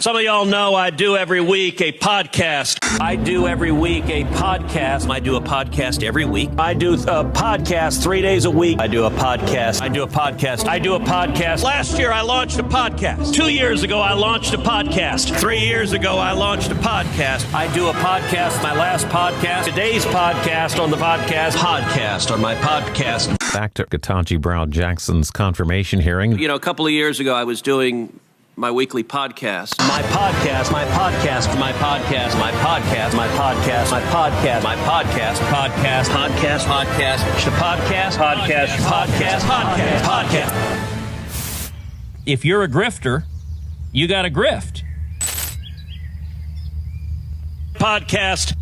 Some of y'all know I do every week a podcast. I do a podcast every week. I do a podcast 3 days a week. I do a podcast. Last year I launched a podcast. 2 years ago I launched a podcast. 3 years ago I launched a podcast. I do a podcast, my last podcast. Today's podcast on the podcast on my podcast. Back to Ketanji Brown Jackson's confirmation hearing. You know, a couple of years ago I was doing my weekly podcast. My podcast. If you're a grifter, you got to grift. Podcast.